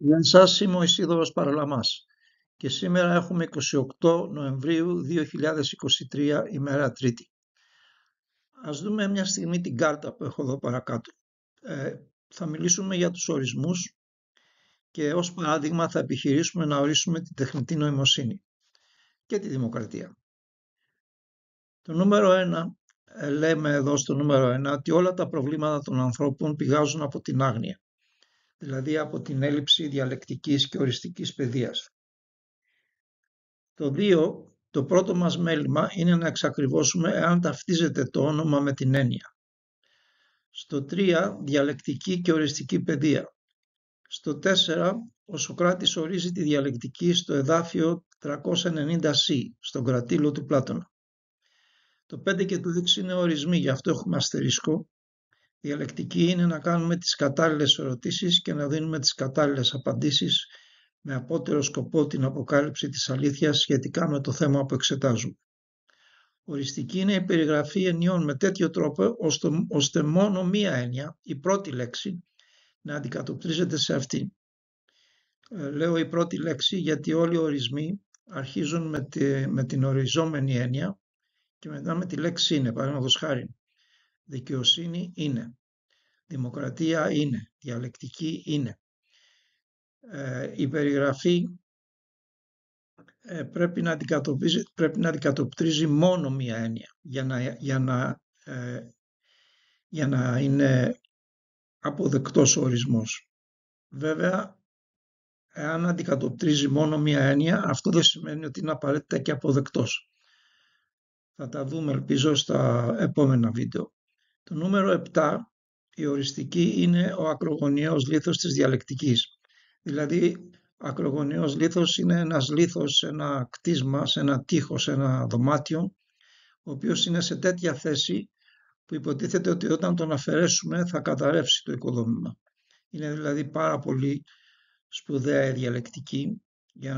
Γεια σας, είμαι ο Ισίδωρος Παραλαμάς και σήμερα έχουμε 28 Νοεμβρίου 2023, ημέρα Τρίτη. Ας δούμε μια στιγμή την κάρτα που έχω εδώ παρακάτω. Θα μιλήσουμε για τους ορισμούς και ως παράδειγμα θα επιχειρήσουμε να ορίσουμε την τεχνητή νοημοσύνη και τη δημοκρατία. Το νούμερο 1, λέμε εδώ στο νούμερο 1, ότι όλα τα προβλήματα των ανθρώπων πηγάζουν από την άγνοια, δηλαδή από την έλλειψη διαλεκτικής και οριστικής παιδείας. Το 2, το πρώτο μας μέλημα είναι να εξακριβώσουμε εάν ταυτίζεται το όνομα με την έννοια. Στο 3, διαλεκτική και οριστική παιδεία. Στο 4, ο Σωκράτης ορίζει τη διαλεκτική στο εδάφιο 390C, στον κρατήλο του Πλάτωνα. Το 5 και το 6 είναι ορισμοί, γι' αυτό έχουμε αστερίσκο. Διαλεκτική είναι να κάνουμε τις κατάλληλες ερωτήσεις και να δίνουμε τις κατάλληλες απαντήσεις με απότερο σκοπό την αποκάλυψη της αλήθειας σχετικά με το θέμα που εξετάζουμε. Οριστική είναι η περιγραφή ενιών με τέτοιο τρόπο ώστε μόνο μία έννοια, η πρώτη λέξη, να αντικατοπτρίζεται σε αυτή. Λέω η πρώτη λέξη γιατί όλοι οι ορισμοί αρχίζουν με την οριζόμενη έννοια και μετά με τη λέξη είναι. Παραδείγματος χάρη, δικαιοσύνη είναι, δημοκρατία είναι, διαλεκτική είναι. Η περιγραφή πρέπει να αντικατοπτρίζει μόνο μία έννοια για να είναι αποδεκτός ο ορισμός. Βέβαια, εάν αντικατοπτρίζει μόνο μία έννοια, αυτό δεν σημαίνει ότι είναι απαραίτητα και αποδεκτός. Θα τα δούμε, ελπίζω, στα επόμενα βίντεο. Το νούμερο 7, η οριστική, είναι ο ακρογωνιαίος λίθος της διαλεκτικής. Δηλαδή, ακρογωνιαίος λίθος είναι ένας λίθος σε ένα κτίσμα, σε ένα τοίχο, σε ένα δωμάτιο, ο οποίος είναι σε τέτοια θέση που υποτίθεται ότι όταν τον αφαιρέσουμε θα καταρρεύσει το οικοδόμημα. Είναι δηλαδή πάρα πολύ σπουδαία η διαλεκτική για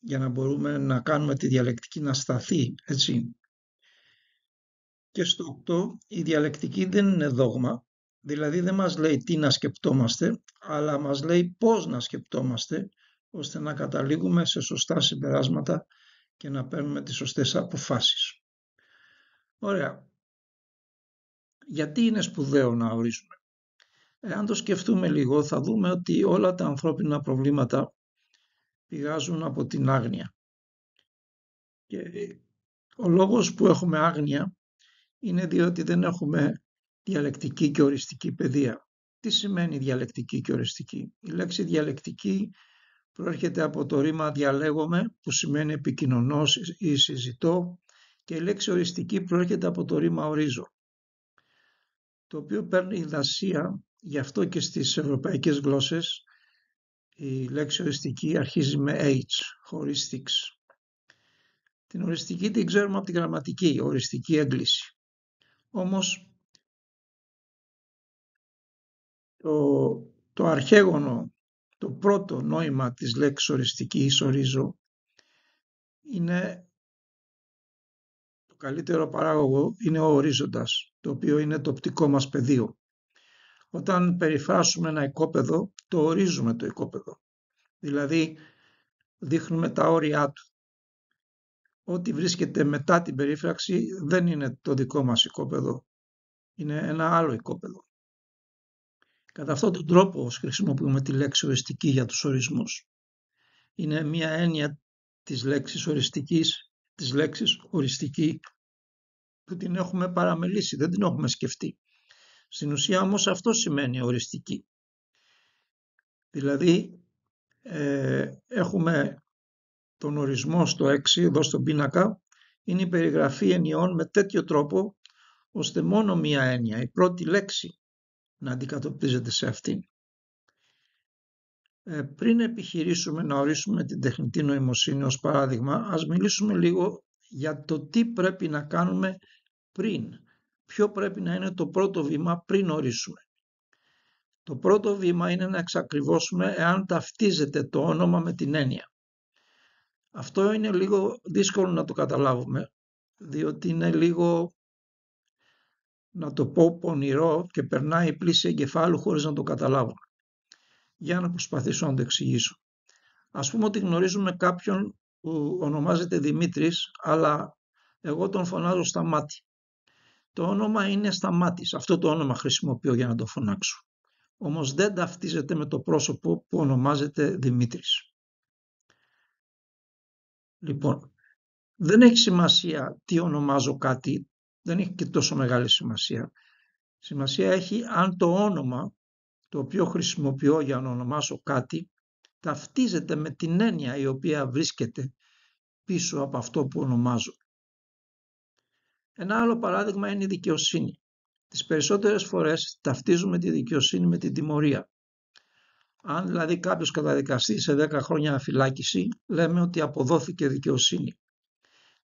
να μπορούμε να κάνουμε τη διαλεκτική να σταθεί, έτσι. Και στο 8, η διαλεκτική δεν είναι δόγμα, δηλαδή δεν μας λέει τι να σκεπτόμαστε, αλλά μας λέει πώς να σκεπτόμαστε, ώστε να καταλήγουμε σε σωστά συμπεράσματα και να παίρνουμε τις σωστές αποφάσεις. Ωραία. Γιατί είναι σπουδαίο να ορίσουμε? Αν το σκεφτούμε λίγο, θα δούμε ότι όλα τα ανθρώπινα προβλήματα πηγάζουν από την άγνοια. Και ο λόγος που έχουμε άγνοια είναι διότι δεν έχουμε διαλεκτική και οριστική παιδεία. Τι σημαίνει διαλεκτική και οριστική? Η λέξη διαλεκτική προέρχεται από το ρήμα διαλέγομαι, που σημαίνει επικοινωνώ ή συζητώ, και η λέξη οριστική προέρχεται από το ρήμα ορίζω, το οποίο παίρνει δασία, γι' αυτό και στις ευρωπαϊκές γλώσσες η λέξη οριστική αρχίζει με H, horistics. Την οριστική την ξέρουμε από τη γραμματική, οριστική έγκληση. Όμως το αρχαίγωνο, το πρώτο νόημα της λέξης οριστική, ορίζω, είναι το καλύτερο παράγωγο, είναι ο ορίζοντας, το οποίο είναι το οπτικό μας πεδίο. Όταν περιφράσουμε ένα οικόπεδο, το ορίζουμε το οικόπεδο. Δηλαδή δείχνουμε τα όρια του. Ό,τι βρίσκεται μετά την περίφραξη δεν είναι το δικό μας οικόπεδο, είναι ένα άλλο οικόπεδο. Κατά αυτόν τον τρόπο χρησιμοποιούμε τη λέξη οριστική για τους ορισμούς. Είναι μια έννοια της λέξης οριστική που την έχουμε παραμελήσει, δεν την έχουμε σκεφτεί. Στην ουσία όμως αυτό σημαίνει οριστική. Δηλαδή έχουμε τον ορισμό στο 6, εδώ στον πίνακα, είναι η περιγραφή ενιών με τέτοιο τρόπο ώστε μόνο μία έννοια, η πρώτη λέξη, να αντικατοπτρίζεται σε αυτήν. Πριν επιχειρήσουμε να ορίσουμε την τεχνητή νοημοσύνη ως παράδειγμα, ας μιλήσουμε λίγο για το τι πρέπει να κάνουμε πριν. Ποιο πρέπει να είναι το πρώτο βήμα πριν ορίσουμε. Το πρώτο βήμα είναι να εξακριβώσουμε εάν ταυτίζεται το όνομα με την έννοια. Αυτό είναι λίγο δύσκολο να το καταλάβουμε, διότι είναι λίγο, να το πω, πονηρό και περνάει η πλήση εγκεφάλου χωρίς να το καταλάβουμε. Για να προσπαθήσω να το εξηγήσω. Ας πούμε ότι γνωρίζουμε κάποιον που ονομάζεται Δημήτρης, αλλά εγώ τον φωνάζω Σταμάτη. Το όνομα είναι Σταμάτης, αυτό το όνομα χρησιμοποιώ για να το φωνάξω. Όμως δεν ταυτίζεται με το πρόσωπο που ονομάζεται Δημήτρης. Λοιπόν, δεν έχει σημασία τι ονομάζω κάτι, δεν έχει και τόσο μεγάλη σημασία. Σημασία έχει αν το όνομα το οποίο χρησιμοποιώ για να ονομάσω κάτι ταυτίζεται με την έννοια η οποία βρίσκεται πίσω από αυτό που ονομάζω. Ένα άλλο παράδειγμα είναι η δικαιοσύνη. Τις περισσότερες φορές ταυτίζουμε τη δικαιοσύνη με την τιμωρία. Αν δηλαδή κάποιος καταδικαστεί σε 10 χρόνια φυλάκιση, λέμε ότι αποδόθηκε δικαιοσύνη.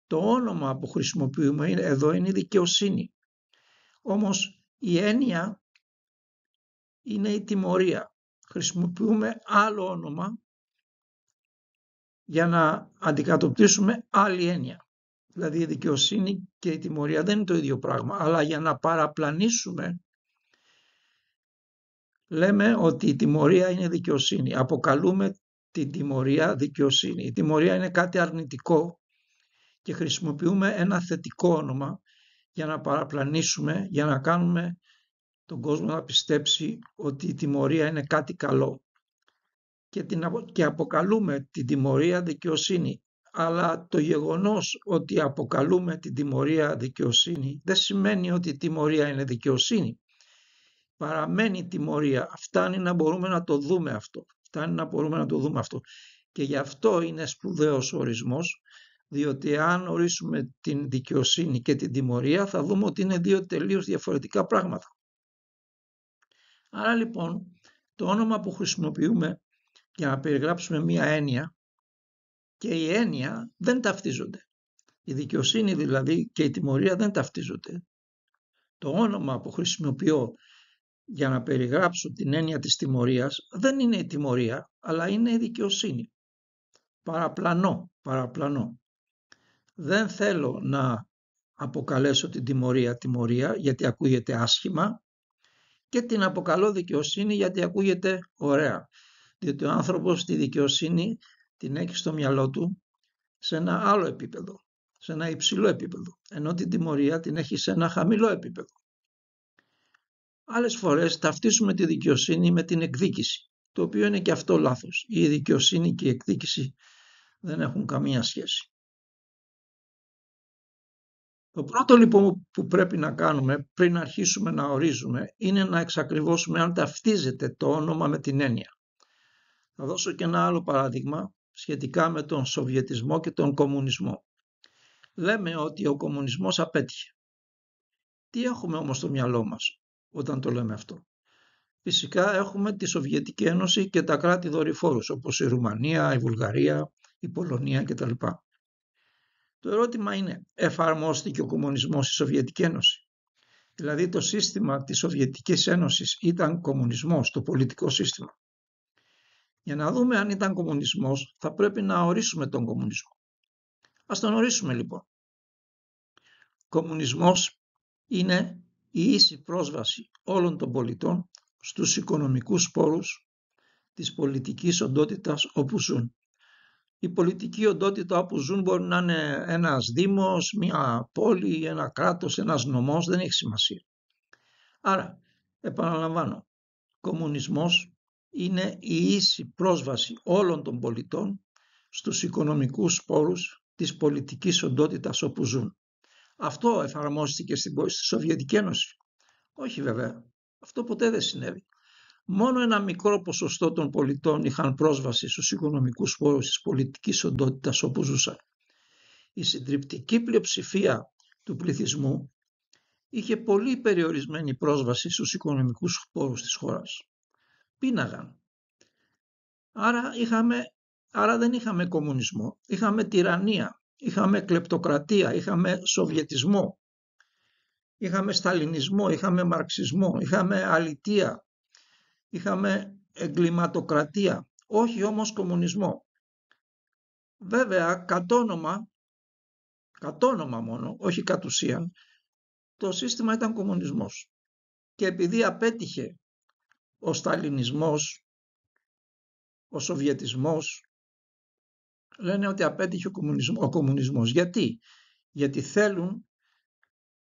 Το όνομα που χρησιμοποιούμε εδώ είναι η δικαιοσύνη. Όμως η έννοια είναι η τιμωρία. Χρησιμοποιούμε άλλο όνομα για να αντικατοπτρίσουμε άλλη έννοια. Δηλαδή η δικαιοσύνη και η τιμωρία δεν είναι το ίδιο πράγμα, αλλά για να παραπλανήσουμε λέμε ότι η τιμωρία είναι δικαιοσύνη. Αποκαλούμε την τιμωρία δικαιοσύνη. Η τιμωρία είναι κάτι αρνητικό και χρησιμοποιούμε ένα θετικό όνομα για να παραπλανήσουμε, για να κάνουμε τον κόσμο να πιστέψει ότι η τιμωρία είναι κάτι καλό. Και αποκαλούμε την τιμωρία δικαιοσύνη. Αλλά το γεγονός ότι αποκαλούμε την τιμωρία δικαιοσύνη δεν σημαίνει ότι η τιμωρία είναι δικαιοσύνη. Παραμένει τιμωρία. Φτάνει να μπορούμε να το δούμε αυτό. Και γι' αυτό είναι σπουδαίος ορισμός, διότι αν ορίσουμε την δικαιοσύνη και την τιμωρία θα δούμε ότι είναι δύο τελείως διαφορετικά πράγματα. Άρα λοιπόν το όνομα που χρησιμοποιούμε για να περιγράψουμε μία έννοια και η έννοια δεν ταυτίζονται. Η δικαιοσύνη δηλαδή και η τιμωρία δεν ταυτίζονται. Το όνομα που χρησιμοποιώ για να περιγράψω την έννοια της τιμωρίας δεν είναι η τιμωρία, αλλά είναι η δικαιοσύνη. Παραπλανώ. Δεν θέλω να αποκαλέσω την τιμωρία γιατί ακούγεται άσχημα και την αποκαλώ δικαιοσύνη γιατί ακούγεται ωραία. Διότι ο άνθρωπος τη δικαιοσύνη την έχει στο μυαλό του σε ένα άλλο επίπεδο, σε ένα υψηλό επίπεδο, ενώ την τιμωρία την έχει σε ένα χαμηλό επίπεδο. Άλλες φορές ταυτίζουμε τη δικαιοσύνη με την εκδίκηση, το οποίο είναι και αυτό λάθος. Η δικαιοσύνη και η εκδίκηση δεν έχουν καμία σχέση. Το πρώτο λοιπόν που πρέπει να κάνουμε πριν αρχίσουμε να ορίζουμε είναι να εξακριβώσουμε αν ταυτίζεται το όνομα με την έννοια. Θα δώσω και ένα άλλο παράδειγμα σχετικά με τον Σοβιετισμό και τον κομμουνισμό. Λέμε ότι ο κομμουνισμός απέτυχε. Τι έχουμε όμως στο μυαλό μας όταν το λέμε αυτό? Φυσικά έχουμε τη Σοβιετική Ένωση και τα κράτη δορυφόρους όπως η Ρουμανία, η Βουλγαρία, η Πολωνία κτλ. Το ερώτημα είναι, εφαρμόστηκε ο κομμουνισμός στη Σοβιετική Ένωση? Δηλαδή το σύστημα της Σοβιετικής Ένωσης ήταν κομμουνισμός, το πολιτικό σύστημα. Για να δούμε αν ήταν κομμουνισμός θα πρέπει να ορίσουμε τον κομμουνισμό. Ας τον ορίσουμε λοιπόν. Κομμουνισμός είναι η ίση πρόσβαση όλων των πολιτών στους οικονομικούς πόρους της πολιτικής οντότητας όπου ζουν. Η πολιτική οντότητα όπου ζουν μπορεί να είναι ένας δήμος, μια πόλη, ένα κράτος, ένας νομός, δεν έχει σημασία. Άρα, επαναλαμβάνω, κομμουνισμός είναι η ίση πρόσβαση όλων των πολιτών στους οικονομικούς πόρους της πολιτικής οντότητας όπου ζουν. Αυτό εφαρμόστηκε στη Σοβιετική Ένωση? Όχι βέβαια, αυτό ποτέ δεν συνέβη. Μόνο ένα μικρό ποσοστό των πολιτών είχαν πρόσβαση στους οικονομικούς πόρους της πολιτικής οντότητας όπου ζούσαν. Η συντριπτική πλειοψηφία του πληθυσμού είχε πολύ περιορισμένη πρόσβαση στους οικονομικούς πόρους της χώρας. Πίναγαν. Άρα δεν είχαμε κομμουνισμό, είχαμε τυραννία, είχαμε κλεπτοκρατία, είχαμε σοβιετισμό, είχαμε σταλινισμό, είχαμε μαρξισμό, είχαμε αλητεία, είχαμε εγκληματοκρατία, όχι όμως κομμουνισμό. Βέβαια, κατ' όνομα μόνο, όχι κατ' ουσίαν, το σύστημα ήταν κομμουνισμός. Και επειδή απέτυχε ο σταλινισμός ο Σοβιετισμός, λένε ότι απέτυχε ο κομμουνισμός. Γιατί? Γιατί θέλουν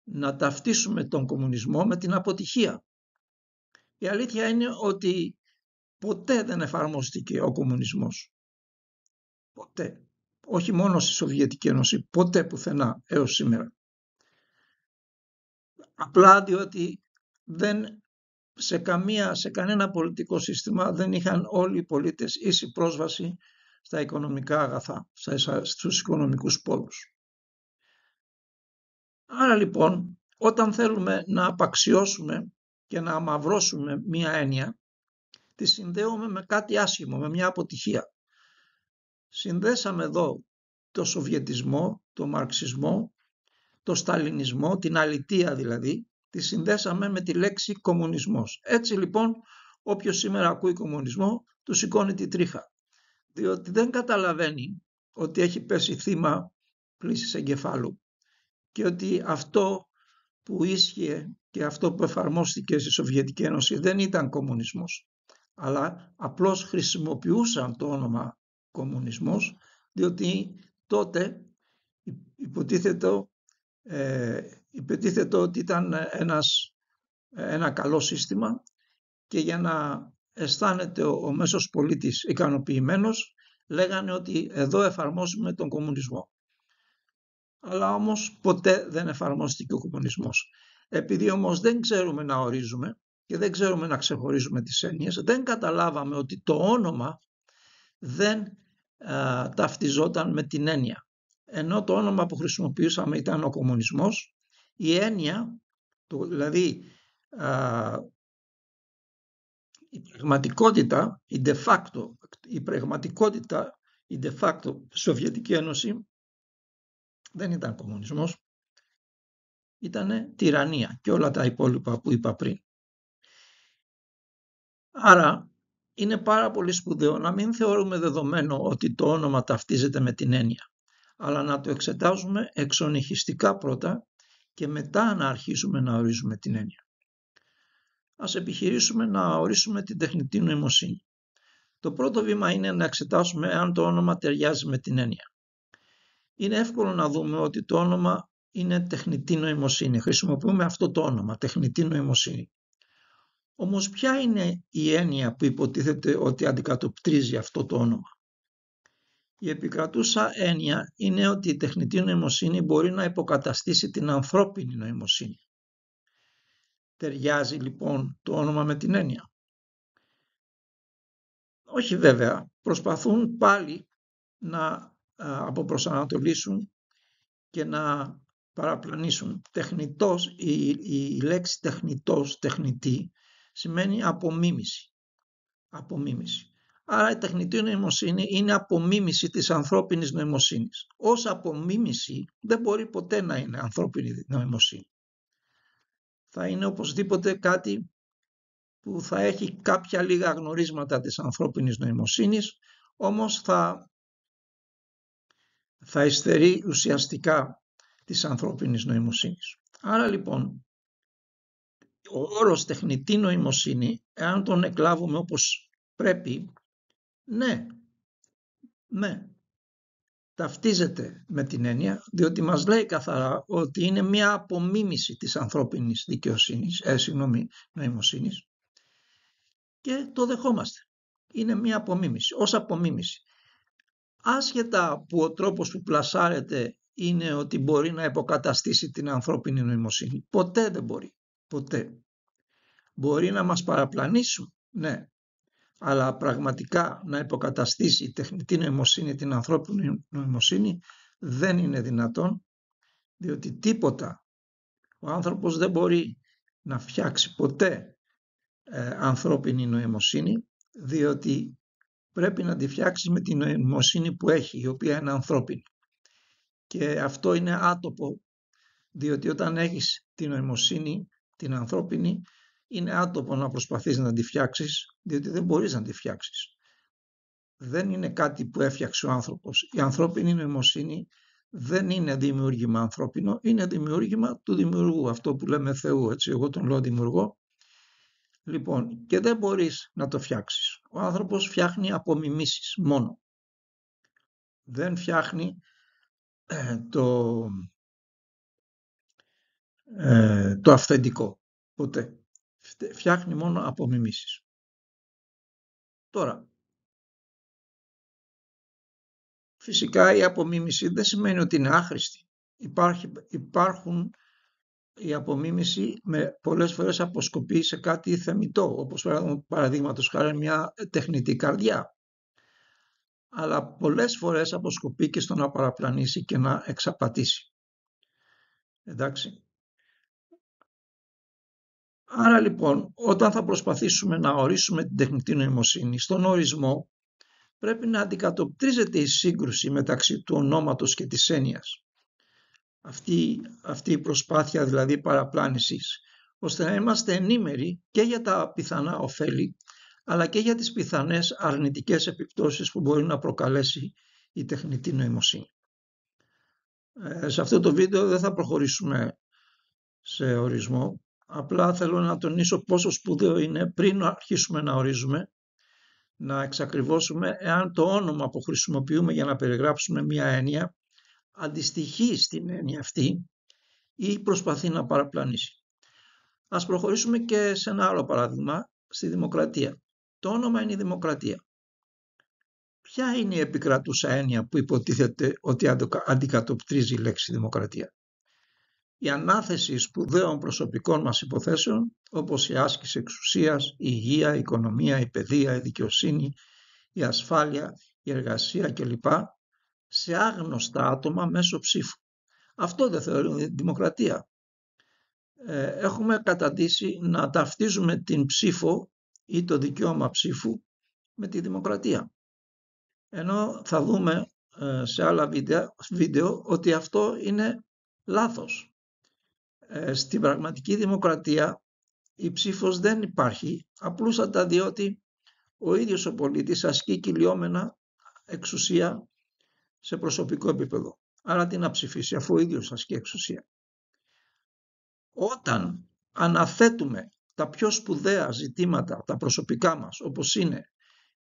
να ταυτίσουμε τον κομμουνισμό με την αποτυχία. Η αλήθεια είναι ότι ποτέ δεν εφαρμόστηκε ο κομμουνισμός. Ποτέ. Όχι μόνο στη Σοβιετική Ένωση, ποτέ πουθενά έως σήμερα. Απλά διότι σε κανένα πολιτικό σύστημα δεν είχαν όλοι οι πολίτες ίση πρόσβαση στα οικονομικά αγαθά, στους οικονομικούς πόρους. Άρα λοιπόν, όταν θέλουμε να απαξιώσουμε και να αμαυρώσουμε μία έννοια, τη συνδέουμε με κάτι άσχημο, με μια αποτυχία. Συνδέσαμε εδώ το Σοβιετισμό, το Μαρξισμό, το Σταλινισμό, την αλητεία δηλαδή, τη συνδέσαμε με τη λέξη κομμουνισμός. Έτσι λοιπόν, όποιος σήμερα ακούει κομμουνισμό, του σηκώνει τη τρίχα. Διότι δεν καταλαβαίνει ότι έχει πέσει θύμα πλύσης εγκεφάλου και ότι αυτό που ίσχυε και αυτό που εφαρμόστηκε στη Σοβιετική Ένωση δεν ήταν κομμουνισμός, αλλά απλώς χρησιμοποιούσαν το όνομα κομμουνισμός, διότι τότε υποτίθεται ότι ήταν ένα καλό σύστημα και για να αισθάνεται ο μέσος πολίτης ικανοποιημένος, λέγανε ότι εδώ εφαρμόζουμε τον κομμουνισμό. Αλλά όμως ποτέ δεν εφαρμόστηκε ο κομμουνισμός. Επειδή όμως δεν ξέρουμε να ορίζουμε και δεν ξέρουμε να ξεχωρίζουμε τις έννοιες, δεν καταλάβαμε ότι το όνομα δεν ταυτιζόταν με την έννοια. Ενώ το όνομα που χρησιμοποιούσαμε ήταν ο κομμουνισμός, η έννοια, δηλαδή η πραγματικότητα, η de facto Σοβιετική Ένωση δεν ήταν κομμουνισμός, ήταν τυραννία και όλα τα υπόλοιπα που είπα πριν. Άρα είναι πάρα πολύ σπουδαίο να μην θεωρούμε δεδομένο ότι το όνομα ταυτίζεται με την έννοια, αλλά να το εξετάζουμε εξονυχιστικά πρώτα και μετά να αρχίσουμε να ορίζουμε την έννοια. Ας επιχειρήσουμε να ορίσουμε την τεχνητή νοημοσύνη. Το πρώτο βήμα είναι να εξετάσουμε αν το όνομα ταιριάζει με την έννοια. Είναι εύκολο να δούμε ότι το όνομα είναι τεχνητή νοημοσύνη. Χρησιμοποιούμε αυτό το όνομα, τεχνητή νοημοσύνη. Όμως ποια είναι η έννοια που υποτίθεται ότι αντικατοπτρίζει αυτό το όνομα? Η επικρατούσα έννοια είναι ότι η τεχνητή νοημοσύνη μπορεί να υποκαταστήσει την ανθρώπινη νοημοσύνη. Ταιριάζει λοιπόν το όνομα με την έννοια? Όχι βέβαια, προσπαθούν πάλι να αποπροσανατολίσουν και να παραπλανήσουν. Τεχνητός, η λέξη τεχνητός, τεχνητή, σημαίνει απομίμηση. Άρα η τεχνητή νοημοσύνη είναι απομίμηση της ανθρώπινης νοημοσύνης. Ως απομίμηση δεν μπορεί ποτέ να είναι ανθρώπινη νοημοσύνη. Θα είναι οπωσδήποτε κάτι που θα έχει κάποια λίγα γνωρίσματα της ανθρώπινης νοημοσύνης, όμως θα υστερεί ουσιαστικά της ανθρώπινης νοημοσύνης. Άρα λοιπόν, ο όρος τεχνητή νοημοσύνη, εάν τον εκλάβουμε όπως πρέπει, ναι, ταυτίζεται με την έννοια, διότι μας λέει καθαρά ότι είναι μια απομίμηση της ανθρώπινης νοημοσύνης και το δεχόμαστε. Είναι μια απομίμηση, ως απομίμηση. Άσχετα που ο τρόπος που πλασάρεται είναι ότι μπορεί να υποκαταστήσει την ανθρώπινη νοημοσύνη. Ποτέ δεν μπορεί. Ποτέ. Μπορεί να μας παραπλανήσουν, ναι. Αλλά πραγματικά να υποκαταστήσει η τεχνητή νοημοσύνη την ανθρώπινη νοημοσύνη δεν είναι δυνατόν, διότι τίποτα, ο άνθρωπος δεν μπορεί να φτιάξει ποτέ ανθρώπινη νοημοσύνη, διότι πρέπει να τη φτιάξει με την νοημοσύνη που έχει, η οποία είναι ανθρώπινη. Και αυτό είναι άτοπο, διότι όταν έχεις την νοημοσύνη, την ανθρώπινη, είναι άτοπο να προσπαθείς να τη φτιάξεις, διότι δεν μπορείς να τη φτιάξεις. Δεν είναι κάτι που έφτιαξε ο άνθρωπος. Η ανθρώπινη νοημοσύνη δεν είναι δημιούργημα ανθρώπινο, είναι δημιούργημα του δημιουργού. Αυτό που λέμε Θεού, έτσι, εγώ τον λέω δημιουργό. Λοιπόν, και δεν μπορείς να το φτιάξεις. Ο άνθρωπος φτιάχνει απομιμήσεις μόνο. Δεν φτιάχνει το αυθεντικό. Ποτέ. Φτιάχνει μόνο απομιμήσεις. Τώρα, φυσικά η απομίμηση δεν σημαίνει ότι είναι άχρηστη. Υπάρχουν η απομίμηση με πολλές φορές αποσκοπεί σε κάτι θεμιτό, όπως παραδείγματος χάρη μια τεχνητή καρδιά. Αλλά πολλές φορές αποσκοπεί και στο να παραπλανήσει και να εξαπατήσει. Εντάξει. Άρα λοιπόν, όταν θα προσπαθήσουμε να ορίσουμε την τεχνητή νοημοσύνη, στον ορισμό πρέπει να αντικατοπτρίζεται η σύγκρουση μεταξύ του ονόματος και της έννοιας. Αυτή η προσπάθεια δηλαδή παραπλάνησης, ώστε να είμαστε ενήμεροι και για τα πιθανά ωφέλη, αλλά και για τις πιθανές αρνητικές επιπτώσεις που μπορεί να προκαλέσει η τεχνητή νοημοσύνη. Σε αυτό το βίντεο δεν θα προχωρήσουμε σε ορισμό, απλά θέλω να τονίσω πόσο σπουδαίο είναι πριν αρχίσουμε να ορίζουμε, να εξακριβώσουμε εάν το όνομα που χρησιμοποιούμε για να περιγράψουμε μία έννοια αντιστοιχεί στην έννοια αυτή ή προσπαθεί να παραπλανήσει. Ας προχωρήσουμε και σε ένα άλλο παράδειγμα, στη δημοκρατία. Το όνομα είναι η δημοκρατία. Ποια είναι η επικρατούσα έννοια που υποτίθεται ότι αντικατοπτρίζει η λέξη δημοκρατία? Η ανάθεση σπουδαίων προσωπικών μας υποθέσεων, όπως η άσκηση εξουσίας, η υγεία, η οικονομία, η παιδεία, η δικαιοσύνη, η ασφάλεια, η εργασία κλπ. Σε άγνωστα άτομα μέσω ψήφου. Αυτό δεν θεωρεί δημοκρατία? Έχουμε καταντήσει να ταυτίζουμε την ψήφο ή το δικαίωμα ψήφου με τη δημοκρατία. Ενώ θα δούμε σε άλλα βίντεο ότι αυτό είναι λάθος. Στην πραγματική δημοκρατία η ψήφος δεν υπάρχει, απλούστατα διότι ο ίδιος ο πολίτης ασκεί κυλιόμενα εξουσία σε προσωπικό επίπεδο. Άρα τι να ψηφίσει αφού ο ίδιος ασκεί εξουσία? Όταν αναθέτουμε τα πιο σπουδαία ζητήματα, τα προσωπικά μας, όπως είναι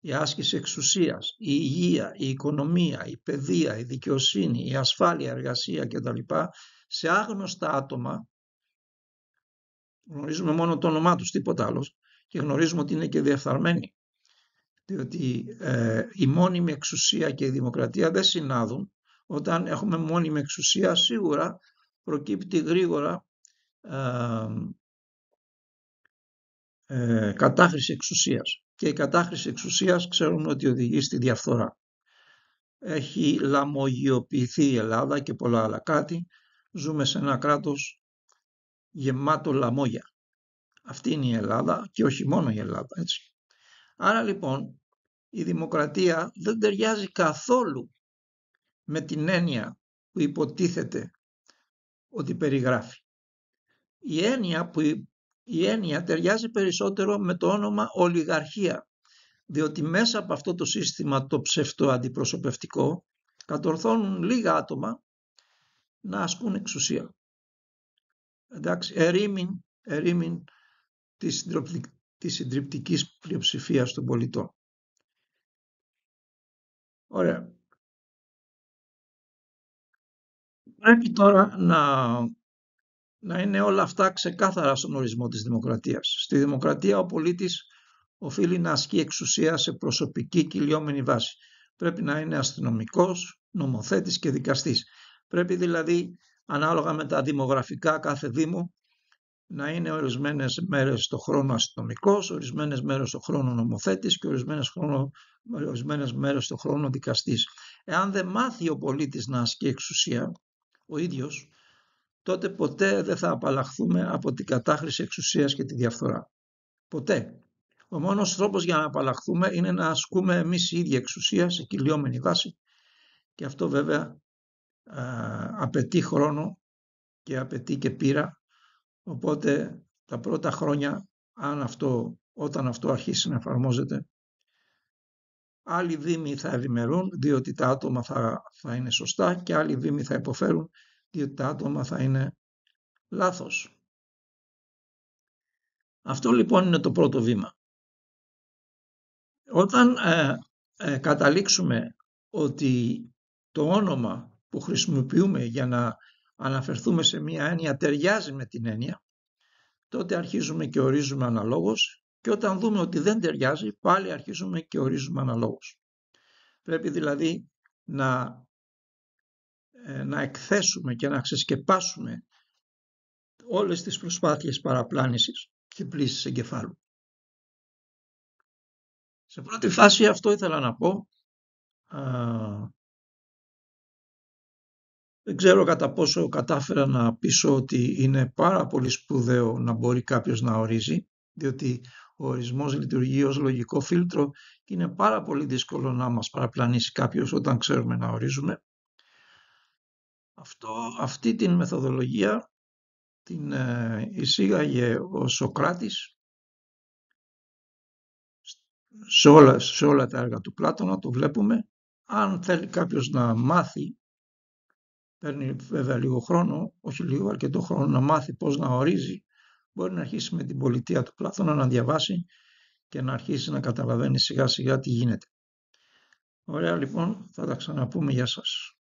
η άσκηση εξουσίας, η υγεία, η οικονομία, η παιδεία, η δικαιοσύνη, η ασφάλεια, η εργασία κτλ. Σε άγνωστα άτομα, γνωρίζουμε μόνο το όνομά τους, τίποτα άλλο, και γνωρίζουμε ότι είναι και διεφθαρμένοι. Διότι η μόνιμη εξουσία και η δημοκρατία δεν συνάδουν. Όταν έχουμε μόνιμη εξουσία, σίγουρα προκύπτει γρήγορα κατάχρηση εξουσίας. Και η κατάχρηση εξουσίας ξέρουμε ότι οδηγεί στη διαφθορά. Έχει λαμογιοποιηθεί η Ελλάδα και πολλά άλλα κράτη. Ζούμε σε ένα κράτος γεμάτο λαμόγια. Αυτή είναι η Ελλάδα και όχι μόνο η Ελλάδα, έτσι. Άρα λοιπόν η δημοκρατία δεν ταιριάζει καθόλου με την έννοια που υποτίθεται ότι περιγράφει. Η έννοια ταιριάζει περισσότερο με το όνομα ολιγαρχία, διότι μέσα από αυτό το σύστημα το ψευτοαντιπροσωπευτικό κατορθώνουν λίγα άτομα να ασκούν εξουσία. Εντάξει, ερήμην της συντριπτικής πλειοψηφίας των πολιτών. Ωραία. Πρέπει τώρα να είναι όλα αυτά ξεκάθαρα στον ορισμό της δημοκρατίας. Στη δημοκρατία ο πολίτης οφείλει να ασκεί εξουσία σε προσωπική κυλιόμενη βάση. Πρέπει να είναι αστυνομικός, νομοθέτης και δικαστής. Πρέπει δηλαδή, ανάλογα με τα δημογραφικά κάθε δήμου, να είναι ορισμένες μέρες το χρόνο αστυνομικός, ορισμένες μέρες το χρόνο νομοθέτης και ορισμένες μέρες το χρόνο δικαστής. Εάν δεν μάθει ο πολίτης να ασκεί εξουσία ο ίδιος, τότε ποτέ δεν θα απαλλαχθούμε από την κατάχρηση εξουσίας και τη διαφθορά. Ποτέ. Ο μόνος τρόπος για να απαλλαχθούμε είναι να ασκούμε εμείς η ίδια εξουσία σε κυλιόμενη βάση, και αυτό βέβαια απαιτεί χρόνο και απαιτεί και πείρα. Οπότε τα πρώτα χρόνια, όταν αυτό αρχίσει να εφαρμόζεται, άλλοι δήμοι θα ευημερούν διότι τα άτομα θα είναι σωστά και άλλοι δήμοι θα υποφέρουν διότι τα άτομα θα είναι λάθος. Αυτό λοιπόν είναι το πρώτο βήμα. Όταν καταλήξουμε ότι το όνομα που χρησιμοποιούμε για να αναφερθούμε σε μία έννοια ταιριάζει με την έννοια, τότε αρχίζουμε και ορίζουμε αναλόγως, και όταν δούμε ότι δεν ταιριάζει, πάλι αρχίζουμε και ορίζουμε αναλόγως. Πρέπει δηλαδή να εκθέσουμε και να ξεσκεπάσουμε όλες τις προσπάθειες παραπλάνησης και πλύσης εγκεφάλου. Σε πρώτη φάση αυτό ήθελα να πω. Δεν ξέρω κατά πόσο κατάφερα να πείσω ότι είναι πάρα πολύ σπουδαίο να μπορεί κάποιος να ορίζει, διότι ο ορισμός λειτουργεί ως λογικό φίλτρο και είναι πάρα πολύ δύσκολο να μας παραπλανήσει κάποιος όταν ξέρουμε να ορίζουμε. Αυτή την μεθοδολογία την εισήγαγε ο Σωκράτης σε όλα τα έργα του Πλάτωνα, το βλέπουμε. Αν θέλει κάποιος να μάθει, παίρνει βέβαια λίγο χρόνο, όχι λίγο, αρκετό χρόνο να μάθει πώς να ορίζει, μπορεί να αρχίσει με την πολιτεία του Πλάτωνα να διαβάσει και να αρχίσει να καταλαβαίνει σιγά σιγά τι γίνεται. Ωραία λοιπόν, θα τα ξαναπούμε, γεια σας.